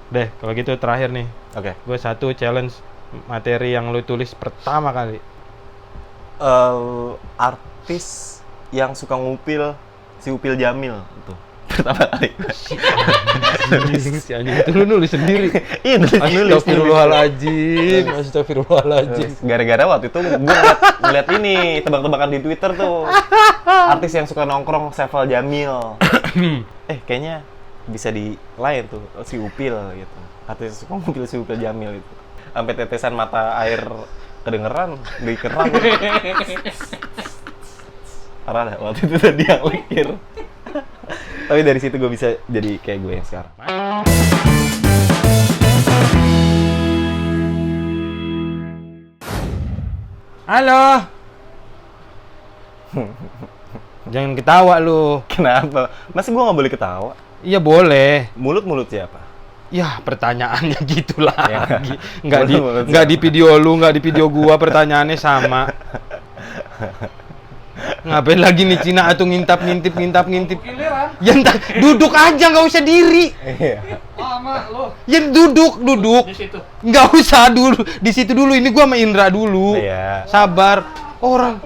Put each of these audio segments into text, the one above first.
Deh, kalau gitu terakhir nih. Oke. Gue satu challenge materi yang lu tulis pertama kali. Artis yang suka ngupil, si Upil Jamil itu pertama kali. Si anjing itu lu nulis sendiri. Iya, nulis. Astagfirullahaladzim. Astagfirullahaladzim. Gara-gara waktu itu gue ngeliat ini tebak-tebakan di Twitter tuh, artis yang suka nongkrong Saiful Jamil. Kayaknya bisa di lain tuh, si Upil gitu. Artis yang suka ngupil si Upil Jamil itu. Sampai tetesan mata air kedengeran di keran. Parah dah, waktu itu tadi yang lekir. Tapi dari situ gue bisa jadi kayak gue yang sekarang. Halo. Jangan ketawa lu. Kenapa? Masa gue nggak boleh ketawa? Iya boleh. Mulut siapa? Ya pertanyaannya gitu lagi. Mulut Nggak di video lu, nggak di video gua, pertanyaannya sama. Ngapain lagi nih Cina atau ngintip. Ya entar, duduk aja, nggak usah diri. Iya. Lama lo. Ya duduk. Di situ. Nggak usah dulu, di situ dulu. Ini gua sama Indra dulu. Iya. Sabar, orang.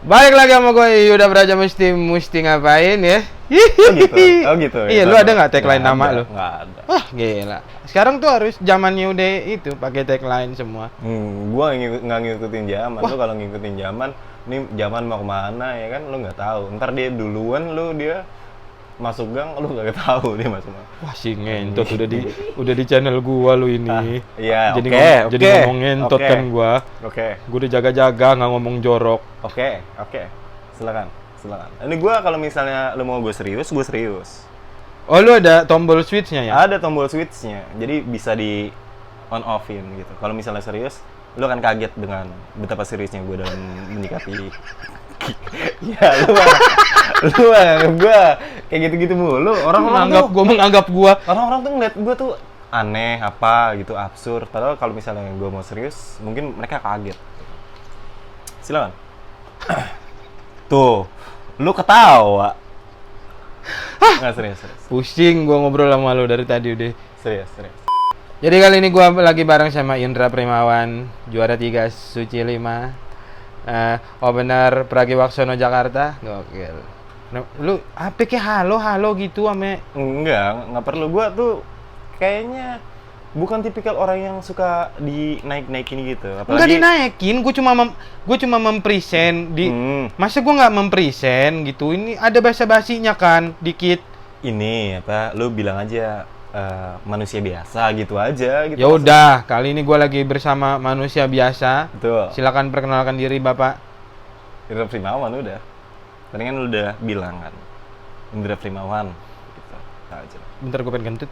Balik lagi sama gue, Yuda Braja mesti ngapain ya? Oh gitu. Iya, lu ada nggak tagline nama lu? Nggak ada. Wah, gila. Sekarang tuh harus zamannya udah itu, pakai tagline semua. Gua nggak ngikutin zaman. Lu kalau ngikutin zaman, ini zaman mau kemana ya kan? Lu nggak tahu. Ntar dia duluan, dia masuk gang, lu nggak tahu dia masuk mana. Wah, si ngentot udah di channel gua lu ini. Iya, jadi oke. jadi ngomong ngentot kan gua. Oke. Gua udah jaga-jaga nggak ngomong jorok. Oke. Silakan. Ini gua kalau misalnya lu mau gue serius. Oh, lu ada tombol switch-nya ya? Ada tombol switch-nya. Jadi bisa di on off-in gitu. Kalau misalnya serius, lu akan kaget dengan betapa seriusnya gue dalam menyikapi. Ya, lu anggap gue kayak gitu-gitu mulu. Orang-orang menganggap gua. Orang-orang tuh ngeliat gue tuh aneh apa gitu, absurd. Padahal kalau misalnya gue mau serius, mungkin mereka kaget. Silakan. Tuh, lu ketawa. Nggak serius. Pusing gua ngobrol sama lu dari tadi udah. Serius. Jadi kali ini gua lagi bareng sama Indra Primawan, juara 3 Suci 5. Opener Pragiwaksono Jakarta. Gokil. Nah, lu apa kayak halo gitu ame? Nggak perlu. Gua tuh kayaknya bukan tipikal orang yang suka dinaik-naikin gitu. Apalagi enggak dinaikin, gue cuma mempresent di masa gue nggak mempresent gitu. Ini ada basa-basinya kan dikit. Ini apa? Lu bilang aja manusia biasa gitu aja gitu. Ya udah, kali ini gue lagi bersama manusia biasa. Betul. Silakan perkenalkan diri Bapak. Indra Primawan udah. Tadi kan lu udah bilang kan. Indra Primawan gitu. Aja. Bentar gue pengen kentut.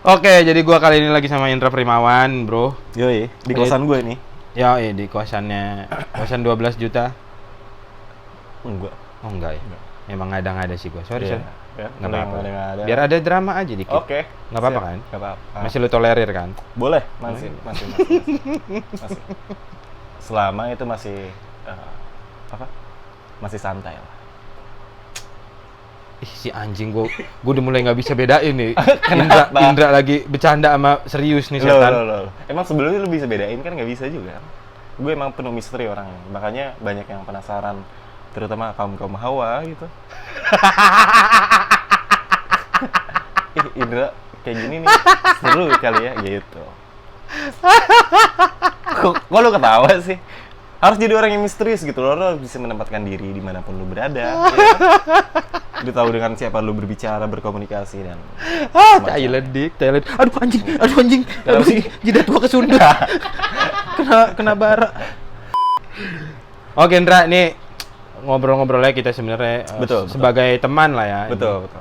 Oke, jadi gua kali ini lagi sama Indra Primawan, bro. Yoi, di kosan gue nih. Ya, di kosan 12 juta. Enggak. Oh enggak ya? Emang ada sih gua. Sorry. Ya, Nggak apa-apa. ada. Biar ada drama aja dikit. Oke. Nggak apa-apa kan? Nggak apa-apa. Masih lu tolerir kan? Boleh, masih. Selama itu masih masih santai lah. Ih, si anjing gua udah mulai nggak bisa bedain nih. Kenapa? Indra lagi bercanda sama serius nih setan. Loh. Emang sebelumnya lu bisa bedain kan? Nggak bisa juga. Gue emang penuh misteri orangnya. Makanya banyak yang penasaran, terutama kaum hawa gitu. Indra kayak gini nih seru kali ya gitu. Kok lu ketawa sih? Harus jadi orang yang misterius gitu loh. Lo bisa menempatkan diri dimanapun lu berada ya. Lu tahu dengan siapa lu berbicara, berkomunikasi dan Thailand. Aduh anjing. Jidat gua kesundut. kena bara. Oke, Indra, nih ngobrol-ngobrolnya kita sebenarnya betul. Sebagai teman lah ya. Betul.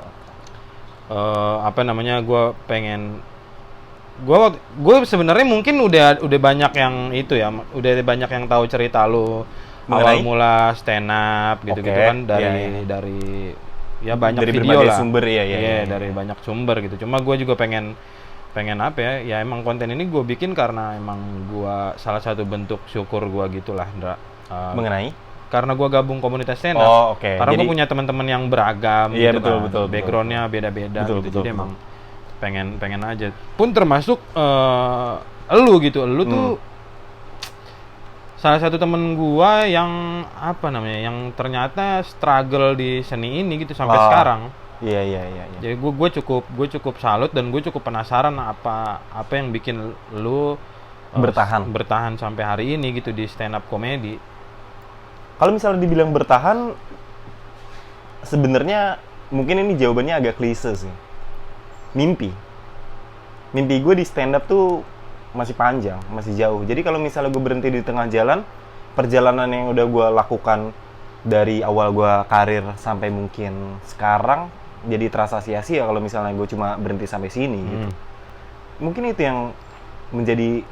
Gue sebenarnya mungkin udah banyak yang itu ya, udah banyak yang tahu cerita lu awal mula stand up gitu-gitu kan dari ya banyak dari video lah. Sumber Iya, dari banyak sumber gitu. Cuma gue juga pengen pengen apa ya? Ya emang konten ini gue bikin karena emang gue salah satu bentuk syukur gue gitulah, Ndra. Mengenai? Karena gue gabung komunitas stand up. Oh, oke. Karena gue punya teman-teman yang beragam, Iya, gitu betul, kan. betul, Backgroundnya beda-beda, Betul, gitu. betul, Jadi betul. emang pengen aja. Pun termasuk elu gitu, elu tuh salah satu temen gua yang apa namanya, yang ternyata struggle di seni ini gitu sampai Oh. sekarang. Iya. Jadi gue cukup salut dan gue cukup penasaran apa yang bikin lu bertahan sampai hari ini gitu di stand up comedy. Kalau misalnya dibilang bertahan, sebenarnya mungkin ini jawabannya agak klise sih. Mimpi gue di stand up tuh masih panjang, masih jauh. Jadi kalau misalnya gue berhenti di tengah jalan, perjalanan yang udah gue lakukan dari awal gue karir sampai mungkin sekarang jadi terasa sia-sia kalau misalnya gue cuma berhenti sampai sini gitu. Mungkin itu yang menjadi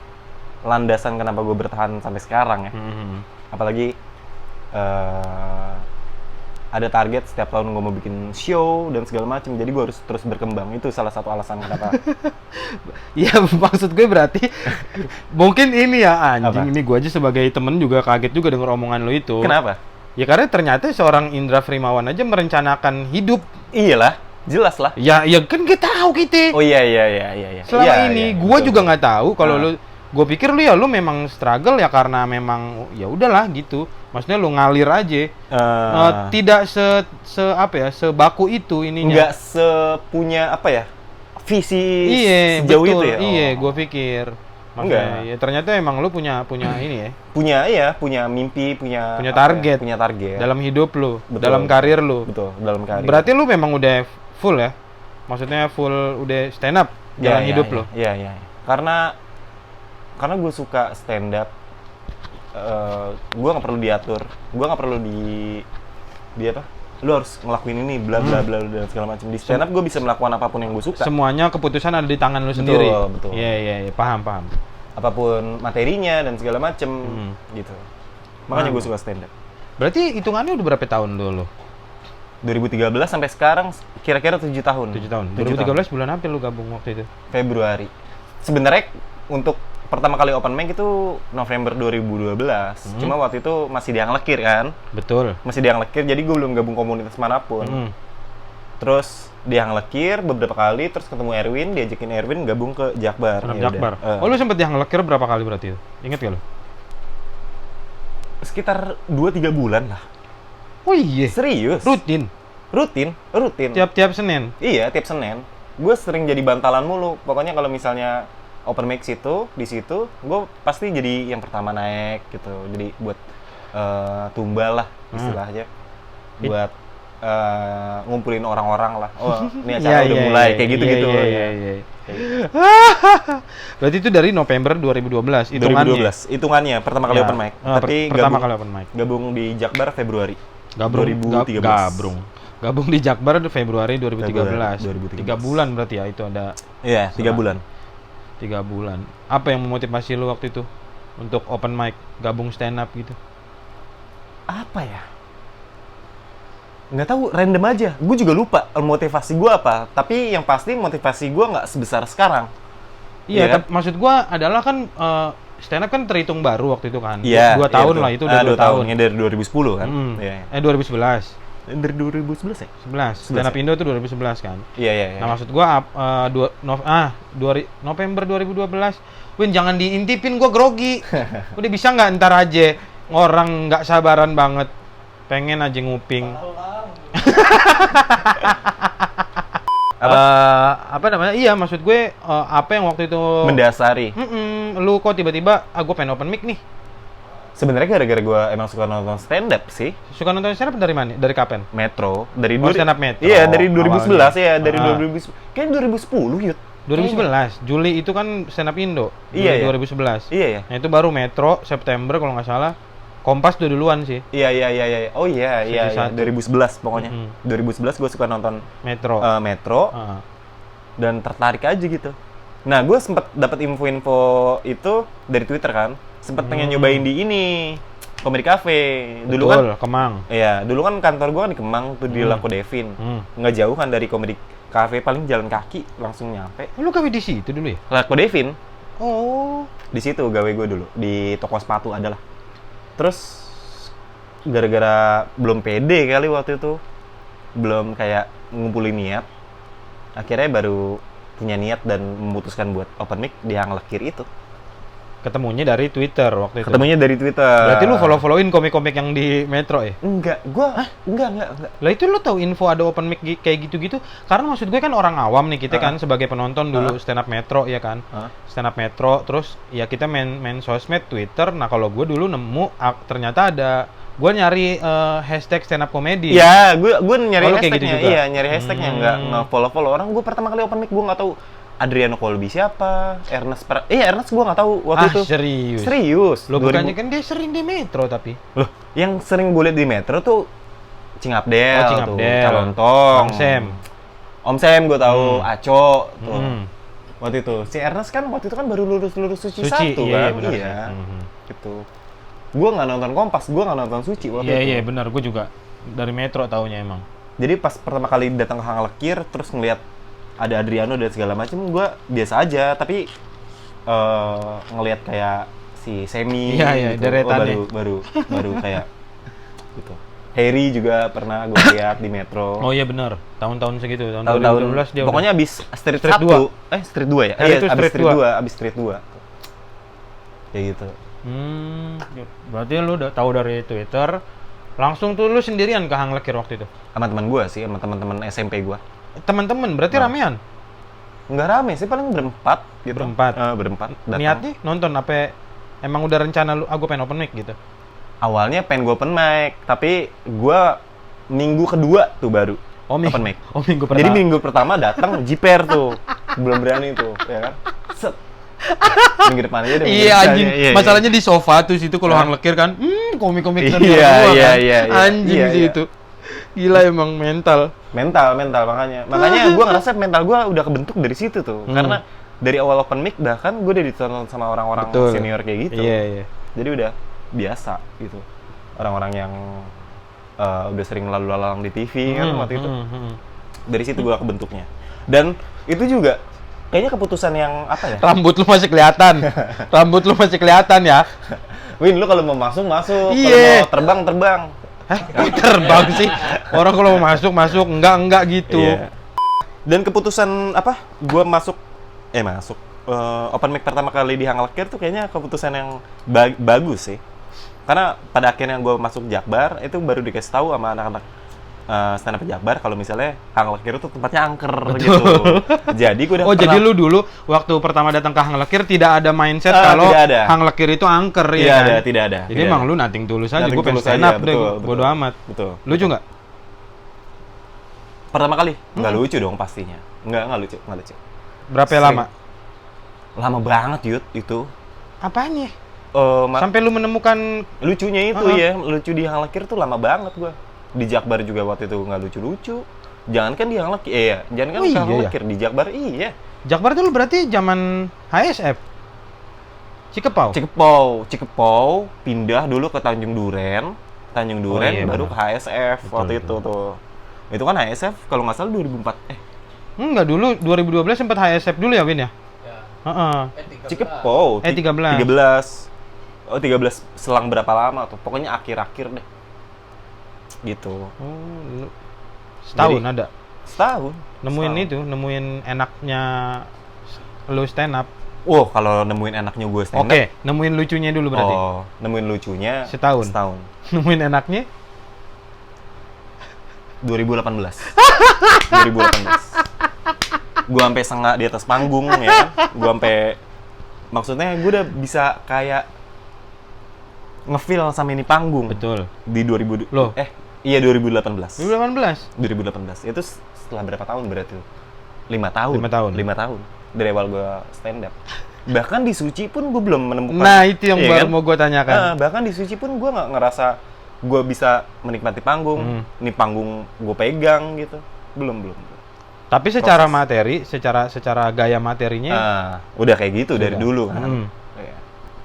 landasan kenapa gue bertahan sampai sekarang ya. Apalagi ada target setiap tahun gue mau bikin show dan segala macam, jadi gue harus terus berkembang. Itu salah satu alasan kenapa. Iya, maksud gue berarti mungkin ini ya anjing. Apa? Ini gue aja sebagai temen juga kaget juga denger omongan lo itu. Kenapa? Ya karena ternyata seorang Indra Frimawan aja merencanakan hidup. Iyalah, jelas lah. Ya kan kita tahu kita. Oh iya. Selama ini gue betul. juga nggak tahu kalau Nah. lu. Gue pikir lu memang struggle ya karena memang ya udahlah gitu. Maksudnya lu ngalir aja. Tidak sebaku itu ininya. Nggak sepunya apa ya, visi Iya, sejauh betul. itu ya. Iya, Oh. gue pikir. Enggak. Maksudnya, ya ternyata emang lu punya ini ya. punya mimpi, punya Punya apa target. ya, punya target Dalam hidup lu, Betul. dalam karir lu. betul dalam karir. Berarti lu memang udah full ya? Maksudnya full udah stand up jalan hidup lu. Iya. Karena gue suka stand up, gue nggak perlu diatur, gue nggak perlu di apa? Lu harus ngelakuin ini, bla bla bla dan segala macam. Di stand up gue bisa melakukan apapun yang gue suka. Semuanya keputusan ada di tangan lu sendiri. Betul. Iya, paham. Apapun materinya dan segala macem gitu. Makanya Paham. gue suka stand up. Berarti hitungannya udah berapa tahun dulu? 2013 sampai sekarang kira-kira 7 tahun. 7 tahun. 7 2013 bulan apa lu gabung waktu itu? Februari. Sebenarnya untuk pertama kali open mic itu November 2012. Cuma waktu itu masih diang lekir kan. Betul. Masih diang lekir, jadi gue belum gabung komunitas manapun. Terus diang lekir beberapa kali, terus ketemu Erwin, diajakin Erwin gabung ke Jakbar. Stand up Ya Jakbar. udah. Oh, lu sempet yang lekir berapa kali berarti itu? Ingat gak lu? Sekitar 2-3 bulan lah. Oh iya. Serius? Rutin. Tiap Tiap Senin. Iya, tiap Senin. Gue sering jadi bantalan mulu. Pokoknya kalau misalnya open mic di situ, gue pasti jadi yang pertama naik gitu. Jadi buat tumbal lah istilahnya. Buat ngumpulin orang-orang lah. Oh, ini acara udah mulai kayak gitu-gitu. Iya. Berarti itu dari November 2012 hitungannya. 2012 hitungannya pertama kali Ya. open mic. Tapi pertama kali open mic. Gabung di Jakbar Februari. 2013. Gabung di Jakbar Februari 2013. 2013. 3 bulan berarti ya itu ada. Iya, 3 bulan. 3 bulan. Apa yang memotivasi lu waktu itu untuk open mic, gabung stand up gitu? Apa ya? Nggak tahu, random aja. Gue juga lupa motivasi gue apa. Tapi yang pasti motivasi gue nggak sebesar sekarang. Iya, Iya kan? maksud gua adalah kan stand up kan terhitung baru waktu itu kan. Iya. 2 tahun lah itu udah 2 tahun. Ini dari 2010 kan? Hmm. Iya. 2011. Dari 2011 ya? 11. Stand up Indo itu 2011 kan. Iya. Nah, maksud gua November 2012. Win, jangan diintipin, gua grogi. Udah bisa nggak ntar aja? Orang nggak sabaran banget. Pengen aja nguping. Apa namanya? Iya, maksud gue apa yang waktu itu Mendasari. lu kok tiba-tiba gue pengen open mic nih. Sebenarnya gara-gara gue emang suka nonton stand up sih. Suka nonton stand up dari mana? Dari kapan? Metro. Dari Stand up Metro. Iya, dari 2011 awalnya. ya. Dari Ah. 2010. Kayaknya 2010, Yud. 2011. Juli itu kan stand up Indo. Iya, iya. 2011. Iya ya. Nah, itu baru Metro September kalau nggak salah. Kompas udah duluan sih. Iya. Oh iya. Sesi satu. 2011 pokoknya. 2011 gue suka nonton Metro. Metro Ah. dan tertarik aja gitu. Nah, gue sempet dapat info-info itu dari Twitter kan. Sempet pengen nyobain di ini, Comedy Cafe. Dulu Betul, kan Kemang. iya, dulu kan kantor gue kan di Kemang tuh di Lako Devin. Nggak jauh kan dari kafe paling jalan kaki langsung nyampe. Lu gawe di situ dulu ya? Lah kok Devin Oh. di situ gawe gue dulu di toko sepatu adalah. Terus gara-gara belum pede kali waktu itu, belum kayak ngumpulin niat, akhirnya baru punya niat dan memutuskan buat open mic di Hang Lekir itu. Ketemunya dari Twitter waktu itu. Ketemunya dari Twitter. Berarti lu follow-followin komik-komik yang di Metro ya? Enggak, enggak. Lah itu lu tahu info ada open mic kayak gitu-gitu? Karena maksud gue kan orang awam nih kita kan sebagai penonton dulu stand up Metro ya kan. Stand up Metro terus ya kita main sosmed Twitter. Nah, kalau gue dulu nemu ternyata ada gue nyari hashtag stand up comedy. Ya, gue nyari Oh, kayak hashtagnya. gitu juga? Iya, nyari hashtagnya nggak follow orang. Gue pertama kali open mic gue nggak tahu Adriano Colby siapa, Ernest gue nggak tahu waktu itu. Serius? Serius. Lo bukannya kan dia sering di Metro tapi? Loh, yang sering gue liat di Metro tuh Cing Abdel, tuh, Calontong, Om Sam gue tahu, Aco tuh. Waktu itu si Ernest kan waktu itu kan baru lulus Suci 1 kan. Iya. Gitu. Gue nggak nonton Kompas, gue nggak nonton Suci waktu itu. Iya benar, gue juga dari Metro taunya emang. Jadi pas pertama kali datang ke Hang Lekir terus ngeliat ada Adriano dan segala macam, gue biasa aja, tapi ngelihat kayak si Semi gitu, baru kayak gitu. Harry juga pernah gue lihat di Metro. Oh iya benar, tahun-tahun segitu, tahun 2012 dia pokoknya udah. abis Street 1, 2. Street 2 ya? Iya, abis Street 2. Kayak gitu. Berarti lu udah tahu dari Twitter, langsung tuh lu sendirian ke Hang Lekir waktu itu? Sama teman gue sih, sama teman-teman SMP gue. Teman-teman, berarti ramean? Nggak rame sih, paling berempat gitu. Berempat? Berempat. Niatnya nonton apa emang udah rencana lu, aku pengen open mic gitu? Awalnya pengen gue open mic, tapi gue minggu kedua tuh baru open mic. Oh, minggu pertama. Jadi minggu pertama datang jiper tuh, belum berani tuh, ya kan? Set. Minggu depan aja udah. Iya anjing, masalahnya di sofa tuh situ kalau Hang Lekir kan, komik-komik senior semua kan. Iya. Anjing sih itu. Gila emang mental makanya gue ngerasa mental gue udah kebentuk dari situ tuh, karena dari awal open mic bahkan gue udah ditonton sama orang-orang senior kayak gitu. Iya. Jadi udah biasa gitu, orang-orang yang udah sering lalu lalang di TV kan waktu itu. Dari situ gue kebentuknya, dan itu juga kayaknya keputusan yang apa ya, rambut lu masih kelihatan ya. Win, lu kalau mau masuk Iya. kalau mau terbang. Terbang sih. Orang kalau mau masuk enggak gitu. Iya. Dan keputusan apa? Gua masuk open mic pertama kali di Hang Lekir tuh kayaknya keputusan yang bagus sih. Karena pada akhirnya gua masuk Jakbar itu baru dikasih tahu sama anak-anak stand up Jakbar kalau misalnya Hang Lekir itu tempatnya angker. Betul. Gitu. Jadi gue udah jadi lu dulu waktu pertama datang ke Hang Lekir tidak ada mindset kalau Hang Lekir itu angker ya kan? Tidak ada. Jadi emang lu nothing tulus aja, gue pengen stand up deh, bodo amat. Betul. Lucu nggak? Pertama kali? Nggak lucu dong pastinya. Nggak lucu. Berapa lama? Lama banget Yud itu. Apanya? Sampai lu menemukan lucunya itu ya, lucu di Hang Lekir tuh lama banget gua. Di Jakbar juga waktu itu nggak lucu-lucu. Jangan kan di Hang Lekir, jangan kan di Hang Lekir, di Jakbar iya. Jakbar tuh berarti zaman HSF? Cikepau, pindah dulu ke Tanjung Duren, baru ke HSF waktu itu tuh. Itu kan HSF kalau nggak salah 2004. Enggak, dulu 2012 sempat HSF dulu ya, Win ya? Cikepau. 13. Oh, 13 selang berapa lama tuh? Pokoknya akhir-akhir deh. Gitu. Setahun ada? Setahun. Nemuin enaknya lu stand up. Oh, kalau nemuin enaknya gue stand up. Oke, nemuin lucunya dulu berarti. Oh, nemuin lucunya setahun. Nemuin enaknya 2018. Gue sampai setengah di atas panggung ya. Gue sampai maksudnya gue udah bisa kayak ngefeel sama ini panggung. Betul. Di 2000 loh. Iya 2018. 2018. Itu setelah berapa tahun berarti? 5 tahun. Dari awal gue stand up. Bahkan di Suci pun gue belum menemukan. Nah, itu yang baru mau gue tanyakan. Bahkan di Suci pun gue nggak ngerasa gue bisa menikmati panggung. Ini panggung gue pegang gitu. Belum. Tapi secara materi, secara gaya materinya udah kayak gitu dari dulu kan.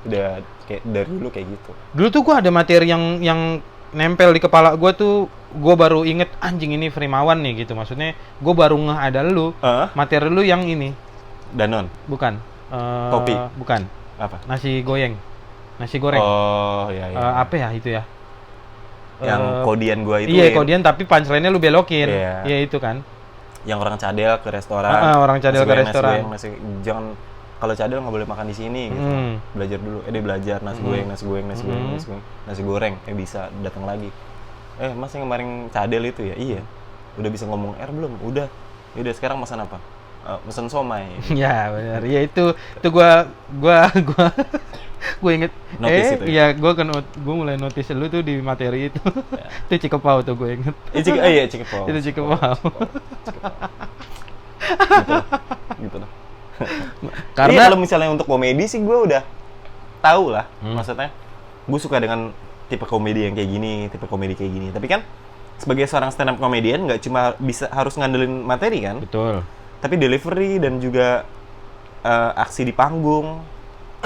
Udah kayak dari dulu kayak gitu. Dulu tuh gue ada materi yang nempel di kepala gue tuh gue baru inget anjing ini Frimawan nih gitu. Maksudnya gue baru ngeh ada lu. Materi lu yang ini. Danon. Bukan. Kopi. Bukan. Apa? Nasi goreng. Oh, iya. Apa ya itu ya? Yang kodian gua itu. Iya, kodian tapi punchline-nya lu belokin. Iya. Iya itu kan. Yang orang cadel ke restoran. Orang cadel ke restoran. Jangan kalau cadel nggak boleh makan di sini gitu. Belajar dulu. Dia belajar nasi goreng. Bisa datang lagi. Mas yang kemarin cadel itu ya? Iya. Udah bisa ngomong belum? Udah. Udah sekarang masan apa? Mesen somai. Ya benar. Ya itu gua gue inget. Notice itu ya? Iya, gue mulai notice lu tuh di materi itu. Itu Cikepau tuh gue inget. Iya, Cikepau. Itu Cikepau. Gitu lah. Karena kalau misalnya untuk komedi sih gue udah tahu lah. Maksudnya gue suka dengan tipe komedi yang kayak gini, tipe komedi kayak gini. Tapi kan sebagai seorang stand up comedian nggak cuma harus ngandelin materi kan? Betul. Tapi delivery dan juga aksi di panggung,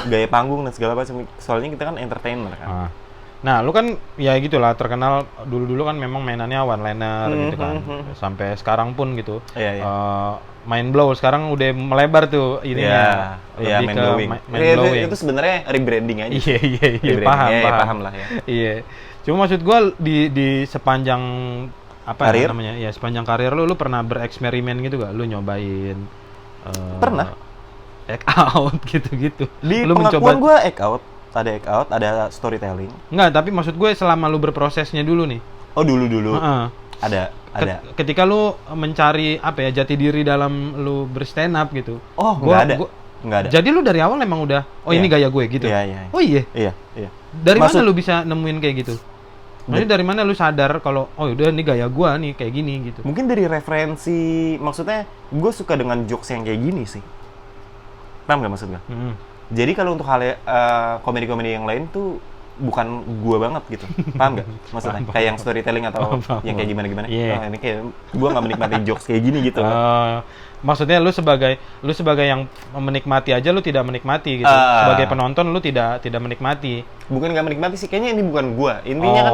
gaya panggung dan segala macam. Soalnya kita kan entertainer kan. Nah, lu kan ya gitulah terkenal dulu kan memang mainannya one liner gitu kan. Sampai sekarang pun gitu. Iya. Mind blow sekarang udah melebar tuh ininya. Iya, lebih mind blowing. Itu sebenarnya rebranding aja. Iya, paham lah ya. Iya. Cuma maksud gua di sepanjang karir? Namanya? Ya, sepanjang karir lu pernah bereksperimen gitu gak? Lu nyobain pernah act out gitu-gitu. Di lu pengakuan gue act out, ada storytelling. Enggak, tapi maksud gue selama lu berprosesnya dulu nih. Oh, dulu. Ada. Ketika lu mencari jati diri dalam lu berstand up gitu. Oh, nggak ada. Jadi lu dari awal emang udah ini gaya gue gitu. Iya. Oh iya. Iya. Dari mana lu bisa nemuin kayak gitu? Maksudnya dari mana lu sadar kalau udah ini gaya gue nih kayak gini gitu? Mungkin dari referensi, maksudnya gue suka dengan jokes yang kayak gini sih. Paham nggak maksud gue? Jadi kalau untuk hal komedi-komedi yang lain tuh bukan gue banget gitu. Paham nggak maksudnya? Kayak yang storytelling atau yang kayak gimana-gimana. Ini kayak gue nggak menikmati jokes kayak gini gitu. Maksudnya lu sebagai yang menikmati aja lu tidak menikmati gitu. Sebagai penonton lu tidak menikmati. Bukan nggak menikmati sih, kayaknya ini bukan gue. Intinya kan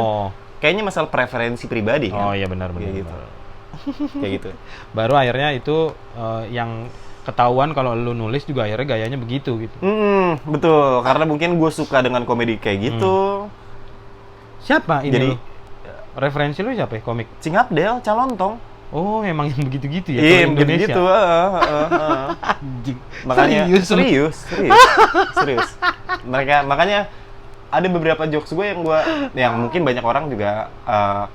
kayaknya masalah preferensi pribadi kan. Oh iya benar. Kayak gitu. Baru akhirnya itu yang ketahuan kalau lu nulis juga akhirnya gayanya begitu gitu. Betul, karena mungkin gue suka dengan komedi kayak gitu. Siapa ini? Jadi referensi lu siapa ya komik? Cing Abdel, Calontong. Oh, emang yang begitu-gitu ya? Iya, begitu. Makanya serius. Makanya ada beberapa jokes gue yang mungkin banyak orang juga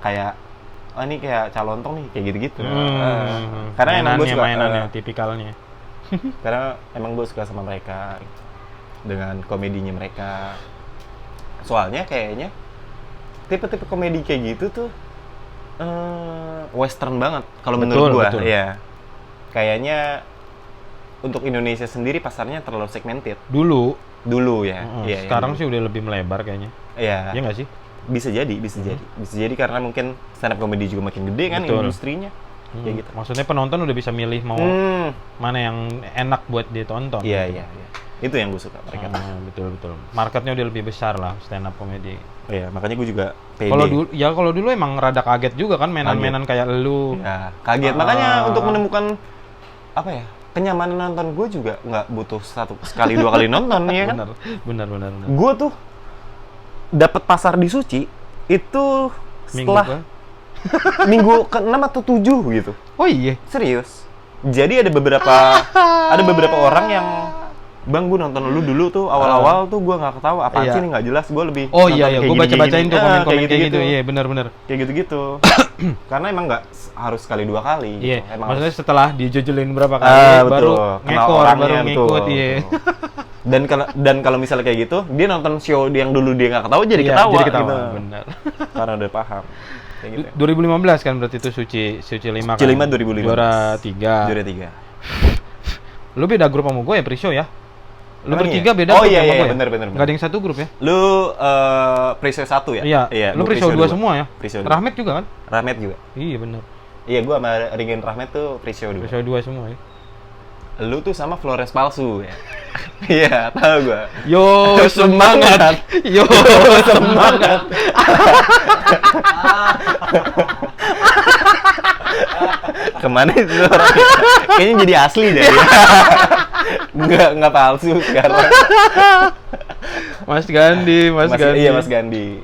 kayak ini kayak Calontong nih, kayak gitu-gitu. Karena emang gue suka mainannya tipikalnya. Karena emang gue suka sama mereka dengan komedinya mereka. Soalnya kayaknya tipe-tipe komedi kayak gitu tuh western banget kalau menurut gue. Iya. Kayaknya untuk Indonesia sendiri pasarnya terlalu segmented. Dulu ya. Iya. Sekarang sih udah lebih melebar kayaknya. Iya. Iya nggak sih? Bisa jadi karena mungkin stand up comedy juga makin gede kan industrinya. Kayak gitu. Maksudnya penonton udah bisa milih mau mana yang enak buat ditonton. Iya. Itu yang gue suka mereka. Betul. Marketnya udah lebih besar lah stand up comedy. Iya, makanya gue juga pede. Kalau dulu emang rada kaget juga kan mainan-mainan kayak lu. Ya, kaget. Makanya untuk menemukan kenyamanan nonton gue juga nggak butuh sekali dua kali nonton ya kan. Benar. Gue tuh dapat pasar di Suci itu setelah minggu ke-6 atau 7 gitu. Oh iya, serius. Jadi ada beberapa orang yang Bang, gue nonton lu dulu tuh awal-awal tuh gue nggak ketawa apaan sih ini nggak jelas, gue lebih gue baca-bacain tuh komen-komen kayak gitu. Iya, benar. Kayak gitu. Karena emang nggak harus sekali dua kali. Iya. Gitu. Maksudnya setelah dijojelin berapa kali baru ngikut. Iya. Dan kalau misalnya kayak gitu, dia nonton show yang dulu dia nggak ketawa jadi ketawa. Gitu. Benar. Karena udah paham. Gitu. 2015 kan berarti itu Suci 5 kan. Suci 5 2015. Juara 3. Lu beda grup sama gue ya pre-show ya? Lu bertiga beda grup sama gue. Bener. Gak ada yang satu grup ya? Lu pre-show 1 ya? Iya. Lu pre-show 2 semua ya? Rahmat juga kan? Rahmat juga. Iya bener. Iya, gue sama Ringen Rahmat tuh pre-show 2. Pre-show 2 semua ya. Lu tuh sama Flores palsu ya? Iya, tahu gue. Yo semangat. Kemana itu orang? Kayaknya jadi asli deh. Nggak palsu sekarang. Mas Gandhi, Mas Gandhi. Iya, Mas Gandhi.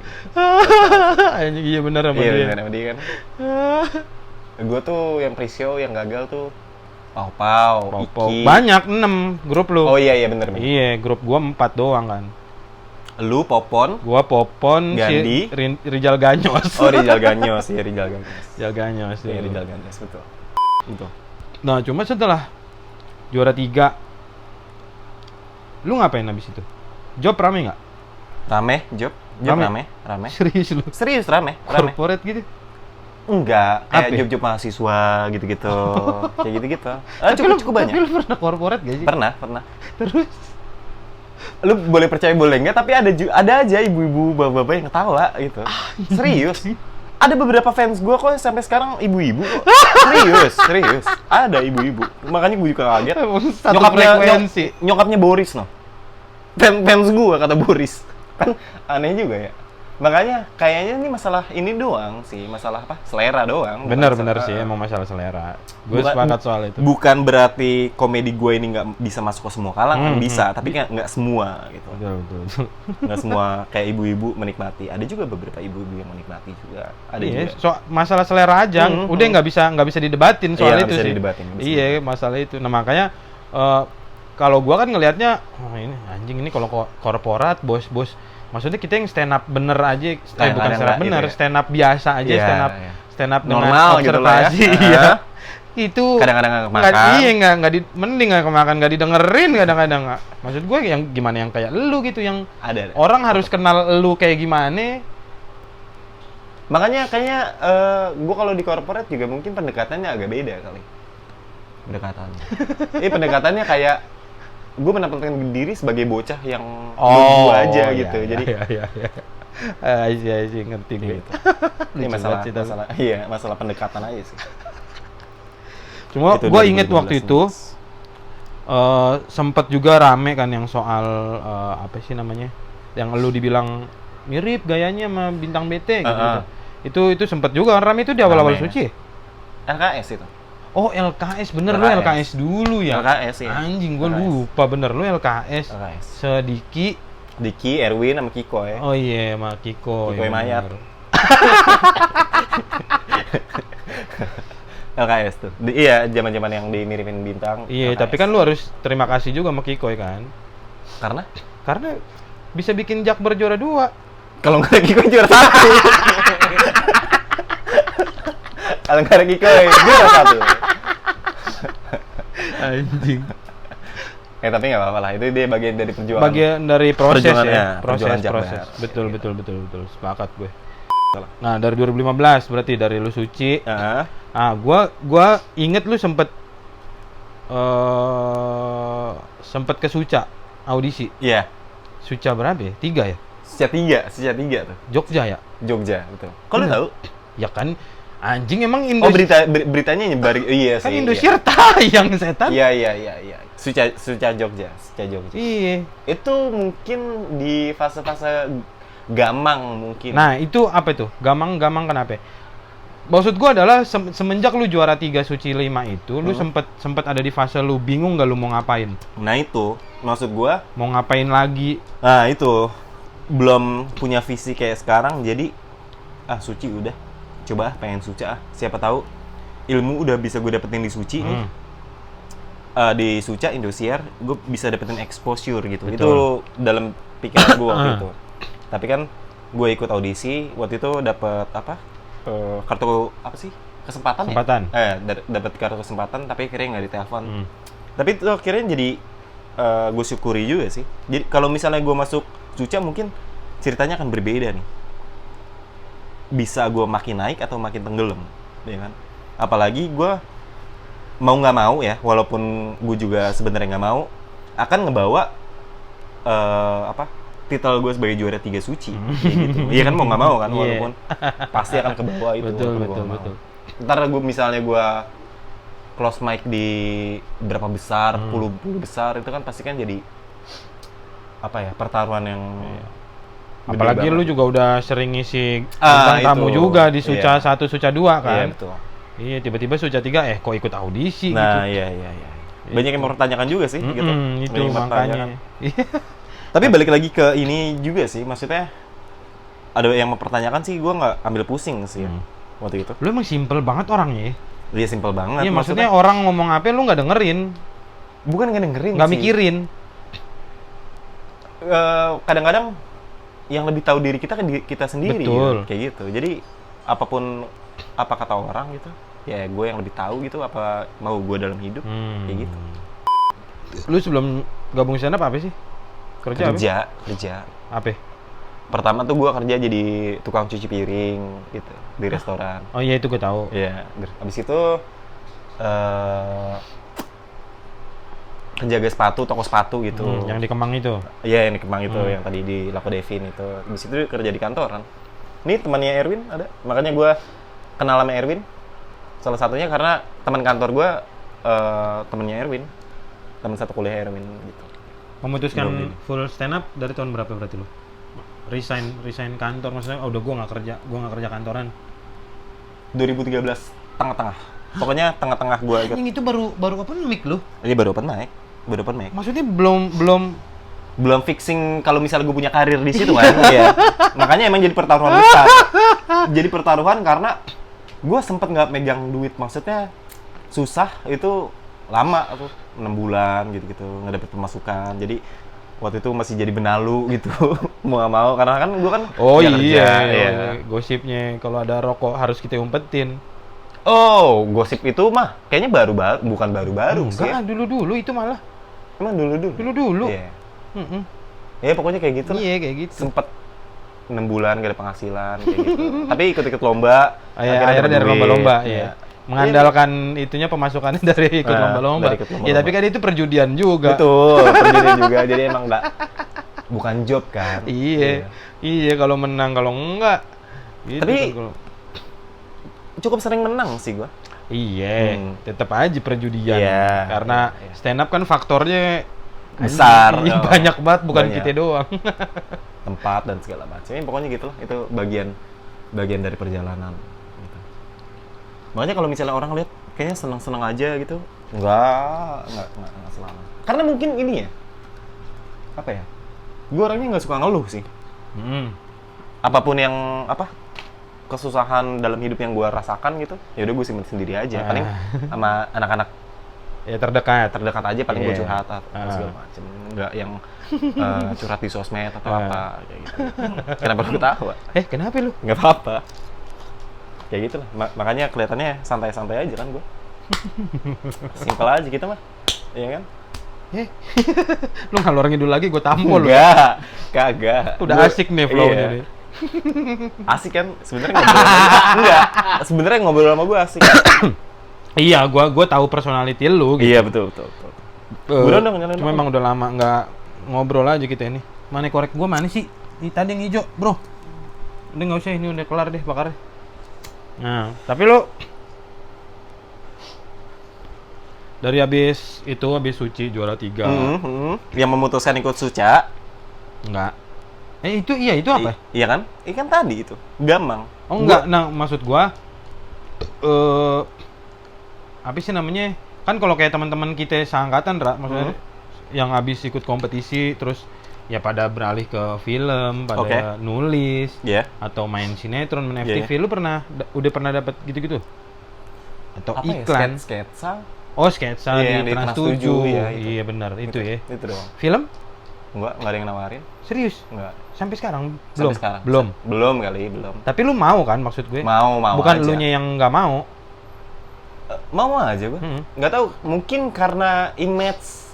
Anjing, iya bener sama Iya dia. bener sama dia kan. Gue tuh yang pre-show yang gagal tuh Pau, Iki. Banyak 6 grup lu. Oh iya bener. Iya, grup gua 4 doang kan. Lu Popon, Gua Popon, Gandhi. si Rizal Ganyos. oh Rizal Ganyos, iya Rizal Ganyos. Rizal Ganyos. Iya Iya, Rizal Ganyos, betul. Betul. Nah, cuma setelah juara 3 lu ngapain habis itu? Job rame nggak? Rame, Job rame. Serius lu? Serius rame. Corporate gitu? Enggak, kayak Apa ya? job-job mahasiswa gitu-gitu. Kayak gitu-gitu. Cukup banyak. Tapi lu pernah corporate gak sih? Pernah. Terus? Lu boleh percaya boleh enggak, tapi ada aja ibu-ibu, bapak-bapak yang ketawa gitu. Serius. Ada beberapa fans gua kok sampai sekarang ibu-ibu kok. Serius. Ada ibu-ibu. Makanya gua juga kaget. Emang satu frekuensi. Nyokapnya Boris noh. Fans gua kata Boris. Kan aneh juga ya. Makanya kayaknya ini masalah ini doang sih, masalah apa? Selera doang. Bener sih, emang masalah selera. Gue sepakat soal itu. Bukan berarti komedi gue ini nggak bisa masuk ke semua kalangan, bisa, tapi nggak semua gitu. Betul. Nggak semua kayak ibu-ibu menikmati. Ada juga beberapa ibu-ibu yang menikmati juga. Ada Iya, juga. masalah selera aja. Udah nggak bisa didebatin soal Iya, itu bisa sih. didebatin, Iya, masalah itu. Nah, makanya kalau gua kan ngelihatnya, oh ini anjing ini kalau korporat, bos-bos. Maksudnya kita yang stand up bener aja, bukan stand up bener, gitu ya. stand up biasa aja, Iya, stand up dengan normal gitu lah ya. observasi. Iya. Itu Kadang-kadang nggak kemakan. mending nggak kemakan, nggak didengerin kadang-kadang. Maksud gue yang gimana yang kayak lu gitu, yang Ada. orang harus kenal lu kayak gimana. Makanya kayaknya gue kalau di corporate juga mungkin pendekatannya agak beda kali. Pendekatannya. Pendekatannya kayak gue menampilkan diri sebagai bocah yang lucu aja iya, gitu. Jadi iya. Iya, ngerti gue. gitu. Ini masalah pendekatan aja sih. Cuma Itu gue inget waktu 2015. itu sempet juga rame kan yang soal apa sih namanya? Yang lu dibilang mirip gayanya sama bintang BT gitu. Itu sempet juga rame itu di awal-awal Rame. Suci. LKS itu. Oh, LKS bener lu LKS. LKS dulu ya. LKS ya. Anjing gue LKS. lupa bener lu LKS. LKS. Sediki. Diki, Erwin sama Kiko ya. Oh iya, sama Kiko. Kiko ya Mayat. bener. LKS tuh. Iya, zaman-zaman yang dimirimin bintang. Iya, LKS. tapi kan lu harus terima kasih juga sama Kiko kan. Karena bisa bikin Jakbar juara 2. Kalau nggak ada Kiko juara 1. Kalau nggak ada Kiko juara 1. Anjing. Tapi nggak apa-apa lah. Itu dia bagian dari perjuangan. Bagian dari proses Perjuangan, ya. ya, perjuangan Proses. Jakbar. Betul, Iya, betul. Sepakat gue. Nah, dari 2015 berarti dari lu Suci. Heeh. Ah, gua inget lu sempet ke Suca audisi. Iya. Suca berapa ya? 3 ya? Sejak tiga tuh. Jogja ya? Jogja, betul. Kok lu tahu? Ya kan anjing emang Oh, beritanya nyebar. Iya kan sih. Indosiar tayang setan. Iya. Suca Jogja. Iya. Itu mungkin di fase-fase gamang mungkin. Nah, itu apa itu? Gamang kenapa? Maksud gua adalah semenjak lu juara 3 Suci 5 itu, lu sempet ada di fase lu bingung gak lu mau ngapain? Nah, itu maksud gua. Mau ngapain lagi? Nah, itu belum punya visi kayak sekarang, jadi Suci udah. Coba pengen Suca siapa tahu ilmu udah bisa gue dapetin di Suci nih. Di Suca Indosiar gue bisa dapetin exposure gitu. Betul. Itu dalam pikiran gue waktu itu. Tapi kan gue ikut audisi waktu itu dapet kartu apa sih kesempatan. Dapat kartu kesempatan tapi akhirnya nggak ditelepon. Tapi itu akhirnya jadi gue syukuri juga sih. Jadi kalau misalnya gue masuk Suca mungkin ceritanya akan berbeda nih. Bisa gue makin naik atau makin tenggelam, ya kan? Apalagi gue mau nggak mau ya, walaupun gue juga sebenarnya nggak mau, akan ngebawa titel gue sebagai juara 3 Suci, kayak gitu. Iya kan mau nggak mau kan, walaupun pasti akan kebawa itu. Betul. Ntar gue misalnya gue close mic di berapa besar, puluh besar itu kan pasti kan jadi pertaruhan yang apalagi lu juga udah sering ngisi Ah, bintang tamu itu. juga di Suca Iya. 1, Suca 2 kan. Iya betul. Iya, tiba-tiba Suca 3 kok ikut audisi Nah, gitu. iya. Banyak yang mempertanyakan juga sih gitu. Itu Banyak yang mempertanyakan. makanya. Iya. Tapi balik lagi ke ini juga sih, maksudnya ada yang mempertanyakan sih, gue nggak ambil pusing sih waktu itu. Lu emang simple banget orangnya ya? Dia simpel banget. Iya, maksudnya orang ngomong apa lu nggak dengerin, bukan nggak dengerin nggak sih. mikirin. Kadang-kadang yang lebih tahu diri kita kan kita sendiri. Betul. Gitu. Kayak gitu. Jadi apapun apa kata orang gitu, ya gue yang lebih tahu gitu apa mau gue dalam hidup. Kayak gitu. Lu sebelum gabung stand up apa sih? Kerja. Apa? Pertama tuh gue kerja jadi tukang cuci piring gitu di restoran. Oh iya, itu gue tahu. Iya. Habis itu penjaga sepatu, toko sepatu gitu. Yang di Kemang itu. Iya, yang di Kemang itu, yang tadi di Laku Devin itu. Habis itu kerja di kantoran. Ini temannya Erwin ada. Makanya gue kenal sama Erwin. Salah satunya karena teman kantor gue temannya Erwin. Teman satu kuliah Erwin gitu. Memutuskan full stand up dari tahun berapa berarti lu? Resign kantor, maksudnya udah gue nggak kerja kantoran. 2013 tengah-tengah. Pokoknya tengah-tengah gue ikut. Yang itu baru open mic lu? Ini baru open mic. Maksudnya belum Fixing kalau misalnya gue punya karir di situ kan. Iya. Makanya emang jadi pertaruhan besar. Jadi pertaruhan karena gue sempet nggak megang duit, maksudnya susah itu lama tuh 6 bulan gitu nggak dapet pemasukan. Jadi waktu itu masih jadi benalu gitu. Mau nggak mau karena kan gue kan kerja, iya. Gosipnya kalau ada rokok harus kita umpetin. Oh, gosip itu mah kayaknya bukan baru-baru sih. Enggak, dulu itu malah. Emang dulu. Iya. Ya pokoknya kayak gitu lah. Iya, kayak gitu. Sempet 6 bulan gak ada penghasilan kayak gitu. Tapi ikut-ikut lomba. Akhirnya dapat dari duit. lomba-lomba, Iya. iya. Mengandalkan itunya pemasukannya dari ikut lomba-lomba. dari ikut lomba-lomba. Ya tapi kan itu perjudian juga. Betul, perjudian juga. Jadi emang bukan job kan. Iya, kalau menang, kalau enggak. Gitu. Tapi kan, kalau... cukup sering menang sih gua. Iya, tetap aja perjudian. Iya. Karena stand up kan faktornya Besar. Iya, banyak banget, bukan Banyak. kita doang. Tempat dan segala macam. Pokoknya gitu lah. Itu bagian dari perjalanan. Gitu. Makanya kalau misalnya orang lihat kayaknya senang-senang aja gitu, enggak selalu. Karena mungkin ini ya, apa ya? Gue orangnya nggak suka ngeluh sih. Apapun yang kesusahan dalam hidup yang gue rasakan gitu, ya udah gue simpen sendiri aja. Paling sama anak-anak Ya terdekat aja paling gue Iya. curhat atau segala macem. Nggak yang curhat di sosmed atau apa kayak gitu. Kenapa lu ketawa? Kenapa lu? Nggak apa-apa. Kayak gitu lah. Makanya kelihatannya santai-santai aja kan gue. Simpel aja kita mah. Iya kan? Lu ngalor ngidul lagi, gue tampol lu. Enggak. Kagak. Udah asik nih flow-nya nih. Asik kan? Sebenarnya ngobrol sama gua. Enggak. Sebenarnya ngobrol sama gue asik. Iya, gua tahu personality lu gitu. Iya, betul. Buruan dong, nyalain Cuma dong. emang udah lama nggak ngobrol aja kita ini. Mana korek gua mana sih? Ini tadi yang hijau, bro. Udah nggak usah, ini udah kelar deh bakarnya. Nah, tapi lu dari habis Suci juara 3. Yang memutuskan ikut Suca. Enggak. Itu apa? Iya kan? Kan tadi itu. Gamang. Oh enggak, nah maksud gua apa sih namanya? Kan kalau kayak teman-teman kita seangkatan, maksudnya yang habis ikut kompetisi terus ya pada beralih ke film, pada nulis, atau main sinetron, main FTV. Lu udah pernah dapat gitu-gitu? Atau Apa iklan? ya? Sketsa? Oh, sketsa di Trans 7. Iya benar, itu ya. Itu doang. Film? Enggak ada yang nawarin. Serius? Enggak. Sampai sekarang? Sampai sekarang. Belum kali, belum. Tapi lu mau kan maksud gue? Mau Bukan aja. elunya yang nggak mau. Mau aja gue. Nggak tahu, mungkin karena image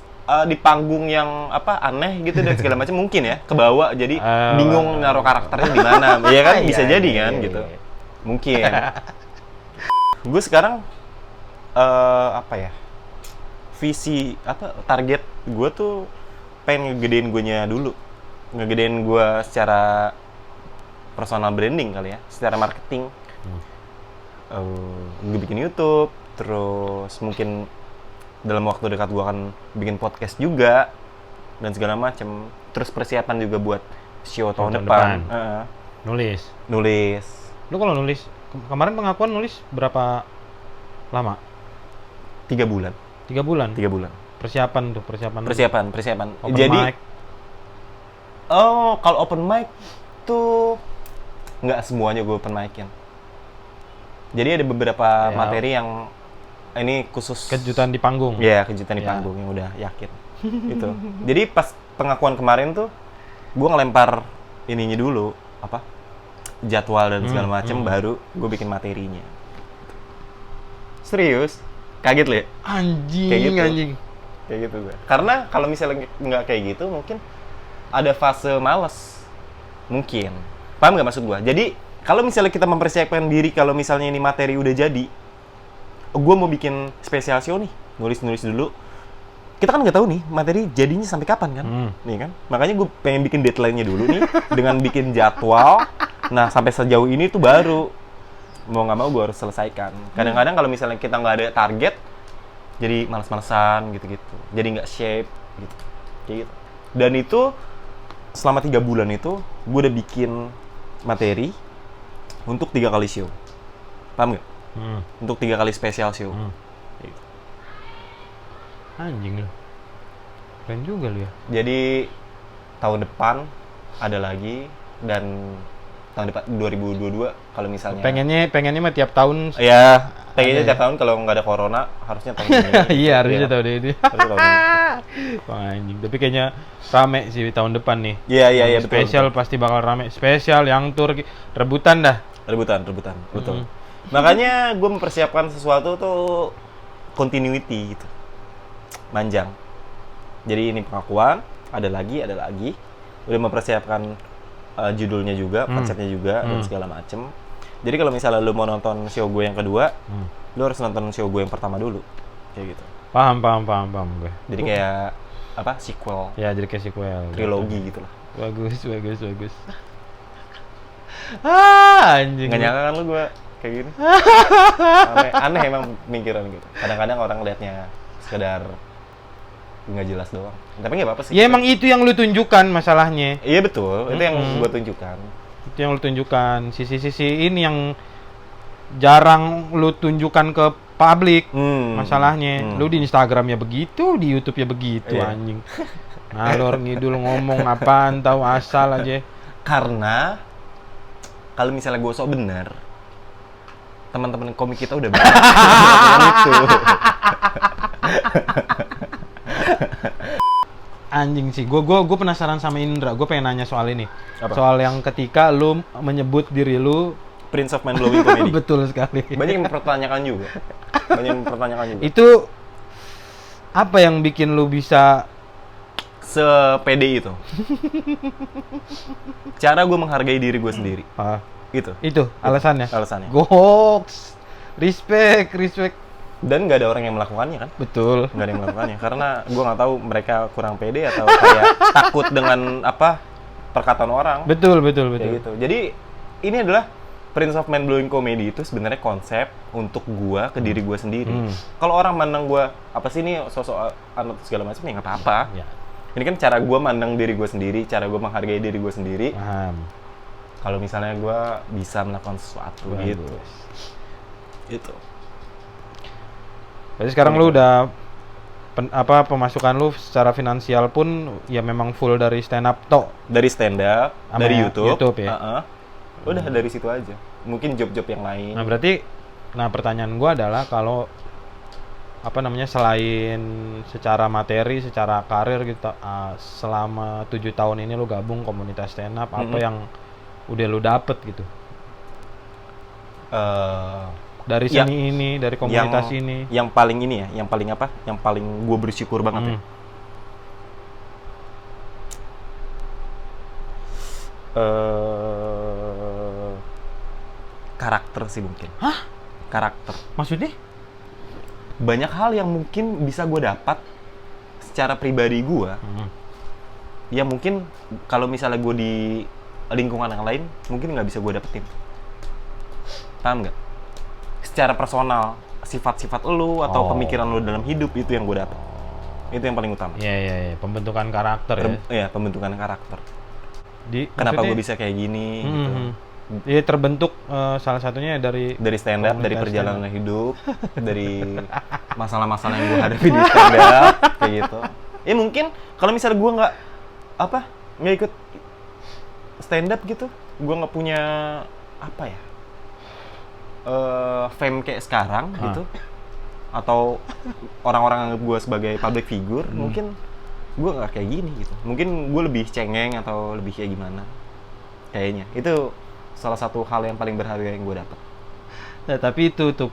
di panggung yang aneh gitu dan segala macam mungkin ya kebawa jadi bingung naruh karakternya di mana. Iya kan bisa jadi kan gitu. Mungkin. Gue sekarang visi target gue tuh pengen ngegedein guenya dulu. Ngegedein gue secara personal branding kali ya, secara marketing. Gue bikin YouTube, terus mungkin dalam waktu dekat gue akan bikin podcast juga dan segala macem. Terus persiapan juga buat show tahun depan. Nulis. Nulis. Lu kalau nulis kemarin pengakuan nulis berapa Lama? 3 bulan. 3 bulan? 3 bulan. Persiapan. Persiapan. Open Jadi, mic. oh, kalau open mic tuh nggak semuanya gue open mic-in. Jadi ada beberapa Ya. materi yang ini khusus Kejutan di panggung. ya kejutan di Ya. panggung yang udah yakin. Gitu. Jadi pas pengakuan kemarin tuh gue ngelempar ininya dulu, apa? Jadwal dan segala macem, baru gue bikin materinya. Serius? Kaget lo ya? Anjing, Kayak gitu. anjing. Kayak gitu gue. Karena kalau misalnya nggak kayak gitu, mungkin ada fase males. Mungkin. Paham nggak maksud gue? Jadi, kalau misalnya kita mempersiapkan diri, kalau misalnya ini materi udah jadi, gue mau bikin spesial show nih, nulis dulu. Kita kan nggak tahu nih, materi jadinya sampai kapan kan? Nih kan? Makanya gue pengen bikin deadline-nya dulu nih, dengan bikin jadwal. Nah, sampai sejauh ini tuh baru. Mau nggak mau gue harus selesaikan. Kadang-kadang kalau misalnya kita nggak ada target, jadi males-malesan gitu-gitu. Jadi nggak shape gitu. Kayak gitu. Dan itu selama 3 bulan itu gue udah bikin materi untuk 3 kali show. Paham nggak? Untuk 3 kali spesial show. Kayak gitu. Anjing lu. Keren juga lu ya. Jadi tahun depan ada lagi, dan tahun depan 2022 kalau misalnya Pengennya mah tiap tahun. ya pengennya Ada tiap tahun kalau nggak ada corona harusnya tahun ini. Iya, harusnya tahun ini. Harusnya tahun ini. Wah, anjing. Tapi kayaknya rame sih tahun depan nih. Iya betul. Spesial pasti bakal rame. Spesial yang tour rebutan dah. Rebutan betul. Makanya gue mempersiapkan sesuatu tuh continuity gitu, panjang. Jadi ini pengakuan, ada lagi, udah mempersiapkan judulnya juga, konsepnya juga, dan segala macem. Jadi kalau misalnya lu mau nonton show gue yang kedua, lu harus nonton show gue yang pertama dulu, kayak gitu. Paham gue. Jadi kayak apa, sequel, Ya, jadi kayak sequel. trilogi gitu lah. Bagus. Anjing. Nggak nyangka kan lu gue kayak gini. Aneh emang pemikiran gitu. Kadang-kadang orang liatnya sekedar nggak jelas doang. Tapi nggak apa-apa sih. Ya emang itu yang lu tunjukkan masalahnya. Iya betul, itu yang gue tunjukkan. Itu yang lu tunjukkan. Sisi-sisi ini yang jarang lu tunjukkan ke publik. Masalahnya. Lu di Instagram ya begitu, di YouTube ya begitu, Iya. anjing. Ngalor ngidul ngomong apaan tahu asal aja. Karena kalau misalnya gue sok bener, teman-teman komik kita udah banyak melakukan itu. Anjing sih, gue penasaran sama Indra. Gue pengen nanya soal ini. Apa? Soal yang ketika lu menyebut diri lu Prince of Mind Blowing Comedy. betul sekali. Banyak yang mempertanyakan juga. Itu apa yang bikin lu bisa Sepede itu. Cara gue menghargai diri gue sendiri. Itu alasannya? alasannya. Goks. Respect. Dan nggak ada orang yang melakukannya kan? Betul. Nggak ada yang melakukannya. Karena gue nggak tahu mereka kurang pede atau kayak takut dengan apa perkataan orang. Betul. Kayak gitu. Jadi ini adalah Prince of Mind Blowing Comedy itu sebenarnya konsep untuk gua ke diri gua sendiri. Kalau orang mandang gua apa sih ini sosok anak segala macam ya nggak apa-apa. Ya. Ini kan cara gua mandang diri gua sendiri, cara gua menghargai diri gua sendiri. Paham. Kalau misalnya gua bisa melakukan sesuatu gitu. Itu. Berarti sekarang lu udah pemasukan lu secara finansial pun ya memang full dari stand up tok. Dari stand up, Sama dari YouTube ya? Udah dari situ aja. Mungkin job-job yang lain. Nah, berarti pertanyaan gua adalah kalau selain secara materi, secara karir gitu, selama 7 tahun ini lu gabung komunitas stand up, apa yang udah lu dapet gitu? Dari seni ini, dari komunitas ini. Yang paling ini ya, yang paling apa? Yang paling gue bersyukur banget ya. Karakter sih mungkin. Hah? Karakter. Maksudnya? Banyak hal yang mungkin bisa gue dapat secara pribadi gue. Ya mungkin kalau misalnya gue di lingkungan yang lain, mungkin nggak bisa gue dapetin. Paham nggak? Secara personal, sifat-sifat lu atau pemikiran lu dalam hidup itu yang gue dapet. Itu yang paling utama. Iya. Pembentukan karakter ya. Iya, pembentukan karakter. Kenapa gue bisa kayak gini gitu. Iya terbentuk salah satunya dari stand up, dari komunitas perjalanan hidup, dari masalah-masalah yang gue hadapi di stand up kayak gitu. Ya mungkin kalau misalnya gue nggak ikut stand up gitu, gue nggak punya apa ya, fame kayak sekarang gitu, atau orang-orang anggap gue sebagai public figure, mungkin gue nggak kayak gini gitu. Mungkin gue lebih cengeng atau lebih kayak gimana, kayaknya itu salah satu hal yang paling berharga yang gue dapat. Nah, tapi itu tuh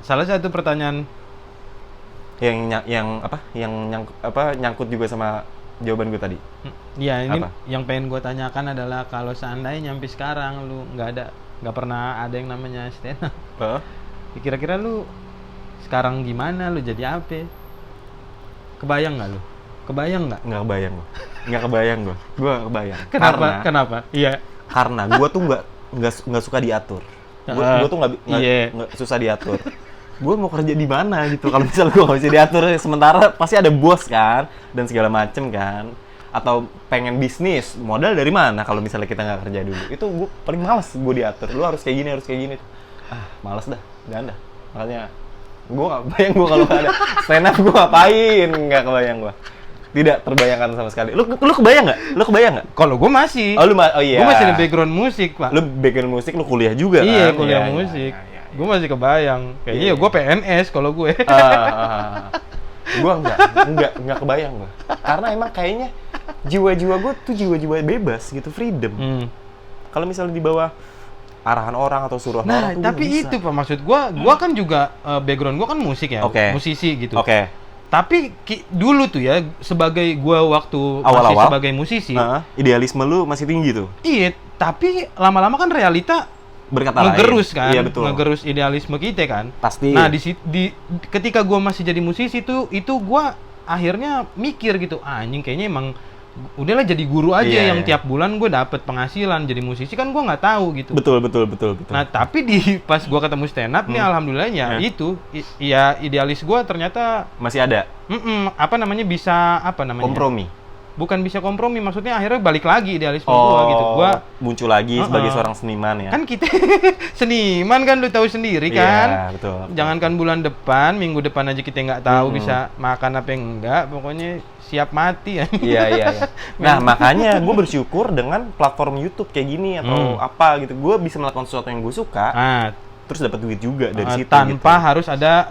salah satu pertanyaan nyangkut juga sama jawaban gue tadi. Ya ini Apa? yang pengen gue tanyakan adalah kalau seandainya nyampe sekarang lu nggak pernah ada yang namanya stand up. Ya, kira-kira lu sekarang gimana, lu jadi apa? Kebayang nggak lu? Kebayang nggak? Nggak kebayang gue. Gue nggak kebayang. Kenapa? Iya. Karena gue tuh nggak suka diatur. Gue tuh nggak susah diatur. Gue mau kerja di mana gitu kalau misalnya gue nggak bisa diatur. Sementara pasti ada bos kan dan segala macem kan. Atau pengen bisnis, modal dari mana kalau misalnya kita nggak kerja dulu. Itu gue paling males gue diatur. Lu harus kayak gini. Males dah, nggak ada. Makanya gue nggak kebayang gue kalau nggak ada stand up gue ngapain, nggak kebayang gue. Tidak terbayangkan sama sekali. Lu kebayang nggak? Kalau gue masih. Oh iya. Gue masih di background musik, Pak. Lu background musik, lu kuliah juga Iya, kan? kuliah musik. Gue masih kebayang. Kayaknya gue PNS kalau gue. Gue nggak kebayang gue. Karena emang kayaknya jiwa-jiwa gue tuh jiwa-jiwa bebas gitu, freedom. Kalau misalnya di bawah arahan orang atau suruhan orang tuh tapi bisa. itu Pak maksud gue kan juga background gue kan musik ya, musisi gitu. Tapi dulu tuh ya sebagai gue waktu awal-awal masih sebagai musisi, idealisme lu masih tinggi tuh. Iya, tapi lama-lama kan realita berkata ngegerus lain. kan, Iya, betul. ngegerus idealisme kita kan. Pasti. Nah ketika gue masih jadi musisi tuh itu gue akhirnya mikir gitu, anjing kayaknya emang udahlah jadi guru aja yang tiap bulan gue dapet penghasilan. Jadi musisi kan gue nggak tahu gitu. Betul. Nah tapi pas gue ketemu stand up nih alhamdulillahnya itu idealis gue ternyata masih ada. Bisa kompromi. Bukan bisa kompromi, maksudnya akhirnya balik lagi idealisme gue gitu. Gue muncul lagi sebagai seorang seniman ya. Kan kita seniman kan lu tahu sendiri kan. Iya, betul. Jangankan bulan depan, minggu depan aja kita nggak tahu bisa makan apa enggak, pokoknya siap mati ya. Iya. Nah, makanya gue bersyukur dengan platform YouTube kayak gini atau apa gitu. Gue bisa melakukan sesuatu yang gue suka. Terus dapat duit juga dari situ tanpa gitu. harus ada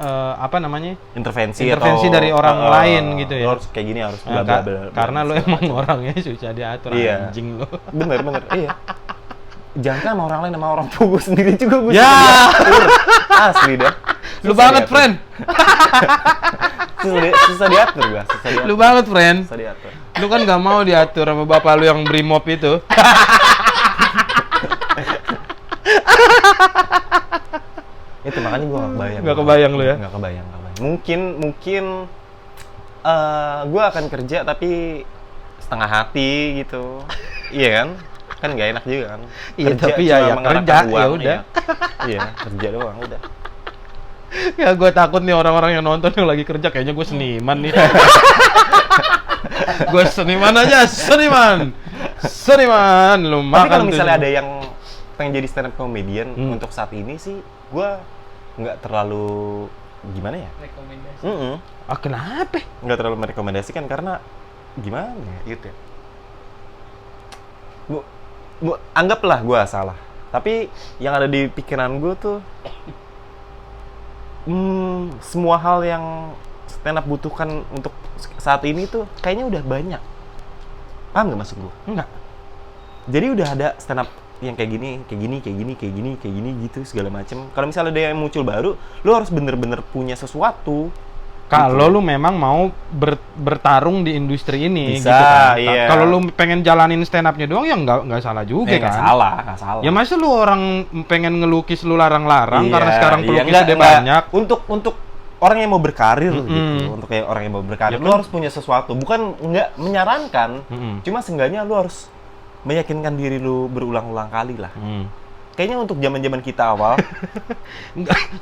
intervensi dari orang lain gitu ya. Lo harus kayak gini, harus bla bla bla. Karena lo emang orangnya susah diatur, anjing lo. Bener, iya. Jangan sama orang lain, sama orang tua gue sendiri juga gue asli dah. Lu banget, friend. Susah diatur gue, Lu banget, friend. Susah diatur. Lu kan nggak mau diatur sama bapak lu yang brimob itu. Itu makanya gue nggak kebayang lu ya. Nggak kebayang. Mungkin gue akan kerja tapi setengah hati gitu. Iya kan nggak enak juga kan. Iya, tapi ya kerja ya udah. Iya, kerja doang udah. Ya gue takut nih orang-orang yang nonton yang lagi kerja kayaknya gue seniman nih. Gue seniman aja, seniman lu makan. Tapi kalau misalnya ada yang pengen jadi stand up comedian untuk saat ini sih gue nggak terlalu gimana ya? Rekomendasi. Kenapa? Nggak terlalu merekomendasikan karena gimana ya gitu ya. Anggaplah gue salah. Tapi yang ada di pikiran gue tuh semua hal yang stand up butuhkan untuk saat ini tuh kayaknya udah banyak. Paham nggak maksud gue? Enggak. Jadi udah ada stand up yang kayak gini gitu segala macem. Kalau misalnya ada yang muncul baru, lu harus bener-bener punya sesuatu. Kalau lu memang mau bertarung di industri ini, bisa, gitu kan. Iya. Kalau lu pengen jalanin stand up-nya doang ya nggak salah juga kan. Nggak salah. Ya masa lu orang pengen ngelukis lu larang-larang karena sekarang pelukis nggak, udah banyak. Untuk orang yang mau berkarir gitu, untuk kayak orang yang mau berkarir, lu harus punya sesuatu. Bukan nggak menyarankan, cuma seenggaknya lu harus meyakinkan diri lu berulang-ulang kali lah. Kayaknya untuk zaman-zaman kita awal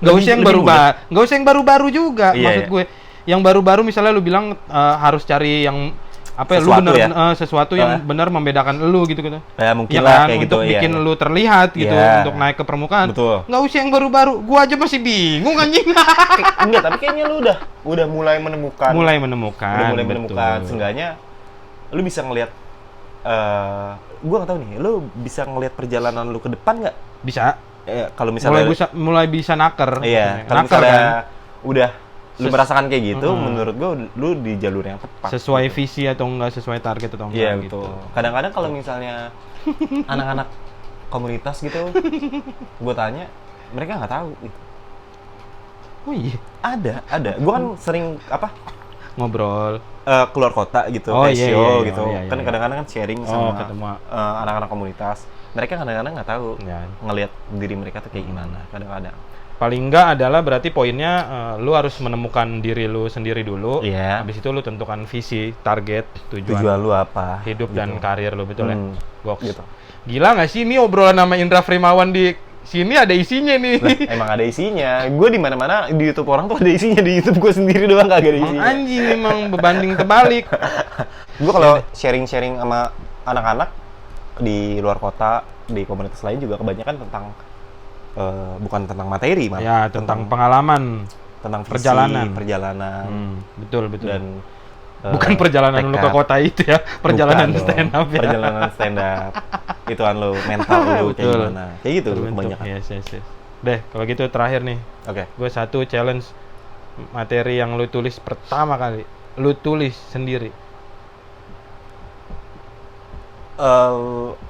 nggak usah yang baru-baru juga. Maksud gue yang baru-baru misalnya lu bilang harus cari yang apa ya, lu Sesuatu bener ya? sesuatu yang benar membedakan lu gitu kan. Ya mungkin Ya lah kan, kayak untuk gitu bikin ya. lu terlihat gitu, Iya. untuk naik ke permukaan. Betul. Nggak usah yang baru-baru, gua aja masih bingung anjing. Enggak, tapi kayaknya lu udah mulai menemukan. Mulai menemukan. Udah mulai menemukan. betul. Seenggaknya lu bisa ngelihat gua nggak tahu nih, lu bisa ngelihat perjalanan lu ke depan nggak? Bisa. Kalau misalnya Mulai bisa naker. iya, maksudnya. kalau Naker misalnya kan. udah lu merasakan kayak gitu, Mm-mm. menurut gua lu di jalur yang tepat. Sesuai gitu. visi atau enggak, sesuai target atau enggak Iya gitu. betul. Kadang-kadang kalau misalnya anak-anak komunitas gitu, gue tanya, mereka nggak tahu. Gitu. Oh iya, Ada. Gue kan sering ngobrol. keluar kota gitu, Oh, kayak iya, show iya, gitu. iya, iya, Kan iya. kadang-kadang kan sharing sama ketemu. anak-anak komunitas. Mereka kadang-kadang nggak tahu Ya. ngelihat diri mereka tuh kayak gimana. Kadang-kadang. Paling enggak adalah berarti poinnya lu harus menemukan diri lu sendiri dulu. Iya. Habis itu lu tentukan visi, target, tujuan Tujuan lu apa? hidup gitu. dan karir lu, betul ya? Goks. Gitu. Gila nggak sih ini obrolan sama Indra Frimawan di sini ada isinya nih. Lah, emang ada isinya. Gue di mana-mana di YouTube orang tuh ada isinya, di YouTube gue sendiri doang kagak ada Emang isinya. anjing emang berbanding terbalik. Gue kalau sharing-sharing sama anak-anak di luar kota, di komunitas lain juga kebanyakan tentang bukan tentang materi, malah. Ya, tentang pengalaman. tentang visi, perjalanan. Betul. dan Bukan perjalanan lu ke tekad. kota itu ya, perjalanan Bukan dong. stand up ya. Perjalanan stand up. Ituan lo, mental lu kayak Betul. gimana. Kayak gitu Terbentuk. kebanyakan. Yes. Deh, kalau gitu terakhir nih. Oke. Gue satu challenge materi yang lu tulis pertama kali. Lu tulis sendiri.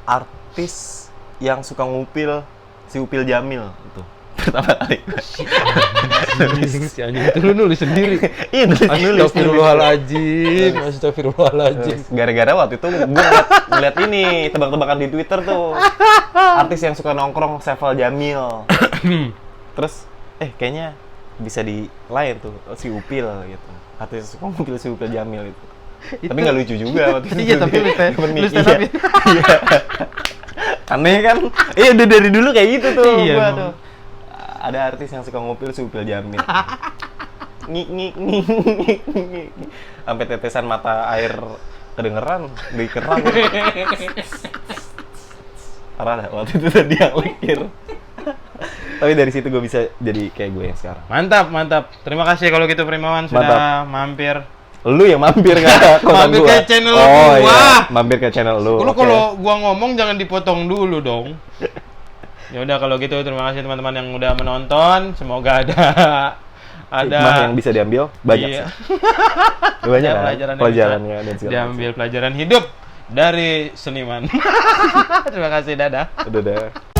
Artis yang suka ngupil, si Upil Jamil itu pertama kali. Si anjing itu lu nulis sendiri. Iya, nulis. Astagfirullahaladzim. Gara-gara waktu itu gue ngeliat ini tebak-tebakan di Twitter tuh, artis yang suka nongkrong Saiful Jamil. Terus kayaknya bisa di lain tuh si Upil gitu, artis yang suka ngupil si Upil Jamil itu. Tapi nggak lucu juga waktu itu. Iya, tapi lu stand up ya. Iya. Aneh kan? Iya, udah dari dulu kayak gitu tuh. Iya, Gua emang. tuh. Ada artis yang suka ngupil si Upil Jamil. Ngik. Sampai tetesan mata air kedengeran di keran. Parah dah, waktu itu tadi yang lekir. Tapi dari situ gue bisa jadi kayak gue yang sekarang. Mantap. Terima kasih kalau gitu Primawan sudah mampir. Lu yang mampir ke konten Mampir gua. ke channel Oh gua. iya, mampir ke channel lu. Lu Oke. kalau gua ngomong jangan dipotong dulu dong. Ya udah kalau gitu terima kasih teman-teman yang udah menonton. Semoga ada Hikmah yang bisa diambil banyak Iya. sih. Banyak Ada kan? pelajaran yang Pelajarannya dan bisa segala diambil pelajaran hidup dari seniman. Terima kasih, dadah. macam. Udah.